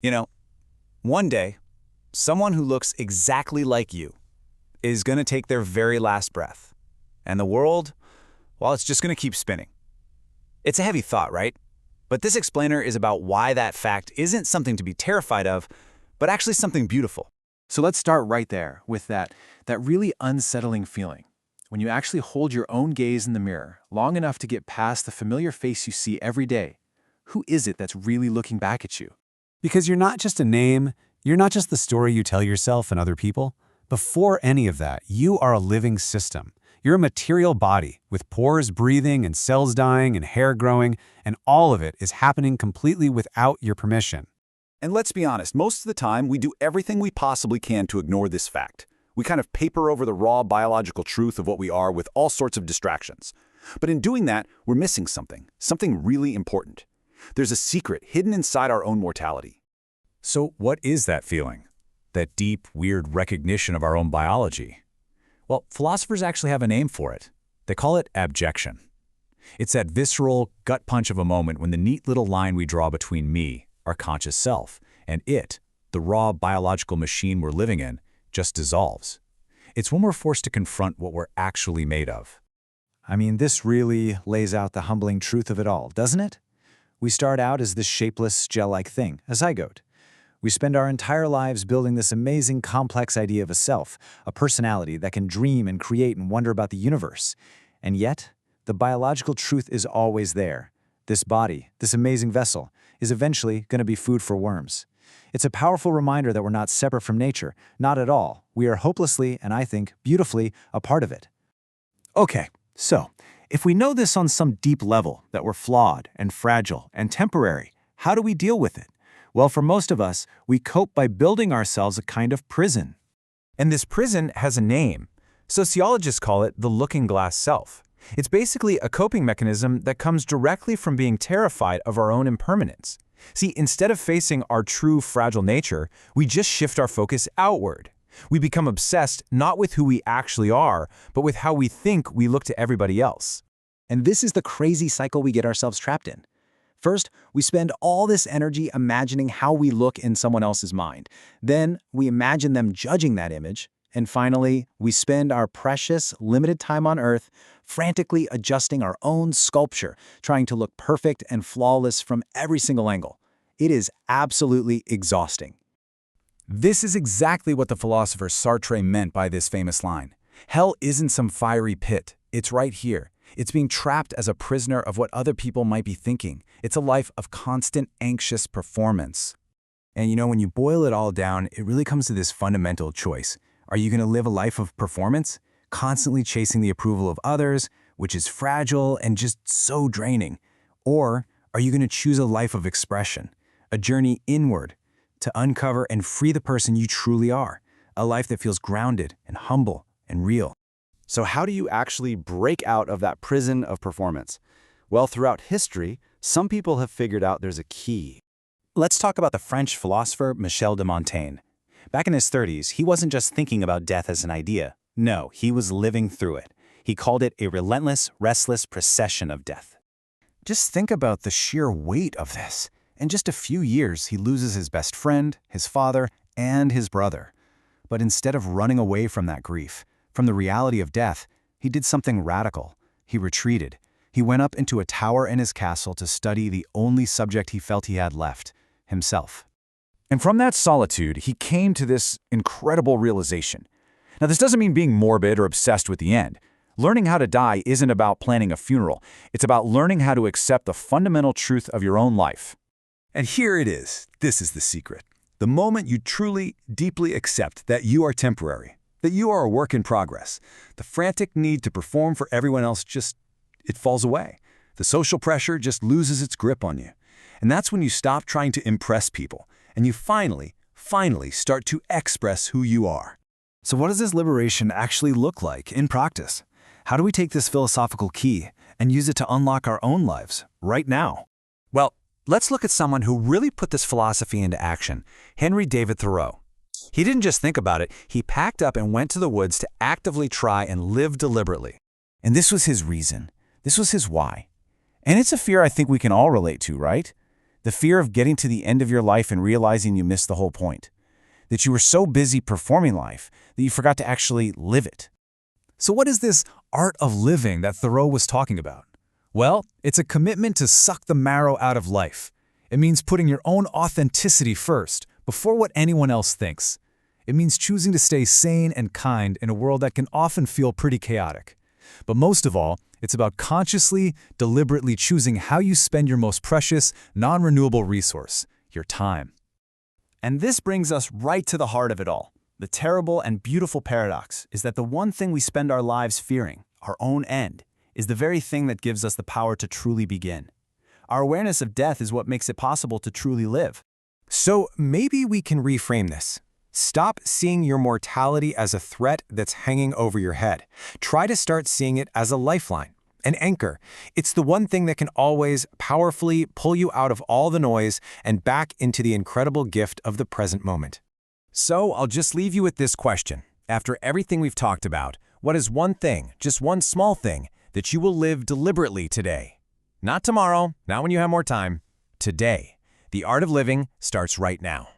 You know, one day, someone who looks exactly like you is going to take their very last breath. And the world, well, it's just going to keep spinning. It's a heavy thought, right? But this explainer is about why that fact isn't something to be terrified of, but actually something beautiful. So let's start right there with that really unsettling feeling. When you actually hold your own gaze in the mirror long enough to get past the familiar face you see every day, who is it that's really looking back at you? Because you're not just a name, you're not just the story you tell yourself and other people. Before any of that, you are a living system. You're a material body with pores breathing and cells dying and hair growing, and all of it is happening completely without your permission. And let's be honest, most of the time we do everything we possibly can to ignore this fact. We kind of paper over the raw biological truth of what we are with all sorts of distractions. But in doing that, we're missing something really important. There's a secret hidden inside our own mortality. So what is that feeling? That deep, weird recognition of our own biology? Well, philosophers actually have a name for it. They call it abjection. It's that visceral, gut punch of a moment when the neat little line we draw between me, our conscious self, and it, the raw biological machine we're living in, just dissolves. It's when we're forced to confront what we're actually made of. I mean, this really lays out the humbling truth of it all, doesn't it? We start out as this shapeless, gel-like thing, a zygote. We spend our entire lives building this amazing, complex idea of a self, a personality that can dream and create and wonder about the universe. And yet, the biological truth is always there. This body, this amazing vessel, is eventually going to be food for worms. It's a powerful reminder that we're not separate from nature, not at all. We are hopelessly, and I think beautifully, a part of it. Okay, so if we know this on some deep level, that we're flawed and fragile and temporary, how do we deal with it? Well, for most of us, we cope by building ourselves a kind of prison. And this prison has a name. Sociologists call it the looking glass self. It's basically a coping mechanism that comes directly from being terrified of our own impermanence. See, instead of facing our true fragile nature, we just shift our focus outward. We become obsessed not with who we actually are, but with how we think we look to everybody else. And this is the crazy cycle we get ourselves trapped in. First, we spend all this energy imagining how we look in someone else's mind. Then, we imagine them judging that image. And finally, we spend our precious, limited time on Earth frantically adjusting our own sculpture, trying to look perfect and flawless from every single angle. It is absolutely exhausting. This is exactly what the philosopher Sartre meant by this famous line. Hell isn't some fiery pit. It's right here. It's being trapped as a prisoner of what other people might be thinking. It's a life of constant, anxious performance. And when you boil it all down, it really comes to this fundamental choice. Are you going to live a life of performance, constantly chasing the approval of others, which is fragile and just so draining? Or are you going to choose a life of expression, a journey inward to uncover and free the person you truly are, a life that feels grounded and humble and real? So how do you actually break out of that prison of performance? Well, throughout history, some people have figured out there's a key. Let's talk about the French philosopher Michel de Montaigne. Back in his 30s, he wasn't just thinking about death as an idea. No, he was living through it. He called it a relentless, restless procession of death. Just think about the sheer weight of this. In just a few years, he loses his best friend, his father, and his brother. But instead of running away from that grief, from the reality of death, he did something radical. He retreated. He went up into a tower in his castle to study the only subject he felt he had left, himself. And from that solitude, he came to this incredible realization. Now, this doesn't mean being morbid or obsessed with the end. Learning how to die isn't about planning a funeral. It's about learning how to accept the fundamental truth of your own life. And here it is. This is the secret. The moment you truly, deeply accept that you are temporary, that you are a work in progress, the frantic need to perform for everyone else it falls away. The social pressure just loses its grip on you. And that's when you stop trying to impress people, and you finally start to express who you are. So what does this liberation actually look like in practice? How do we take this philosophical key and use it to unlock our own lives right now? Well, let's look at someone who really put this philosophy into action, Henry David Thoreau. He didn't just think about it, he packed up and went to the woods to actively try and live deliberately. And this was his reason. This was his why. And it's a fear I think we can all relate to, right? The fear of getting to the end of your life and realizing you missed the whole point. That you were so busy performing life that you forgot to actually live it. So what is this art of living that Thoreau was talking about? Well, it's a commitment to suck the marrow out of life. It means putting your own authenticity first, before what anyone else thinks. It means choosing to stay sane and kind in a world that can often feel pretty chaotic. But most of all, it's about consciously, deliberately choosing how you spend your most precious, non-renewable resource, your time. And this brings us right to the heart of it all. The terrible and beautiful paradox is that the one thing we spend our lives fearing, our own end, is the very thing that gives us the power to truly begin. Our awareness of death is what makes it possible to truly live. So maybe we can reframe this. Stop seeing your mortality as a threat that's hanging over your head. Try to start seeing it as a lifeline, an anchor. It's the one thing that can always powerfully pull you out of all the noise and back into the incredible gift of the present moment. So I'll just leave you with this question. After everything we've talked about, what is one thing, just one small thing, that you will live deliberately today? Not tomorrow, not when you have more time. Today. The art of living starts right now.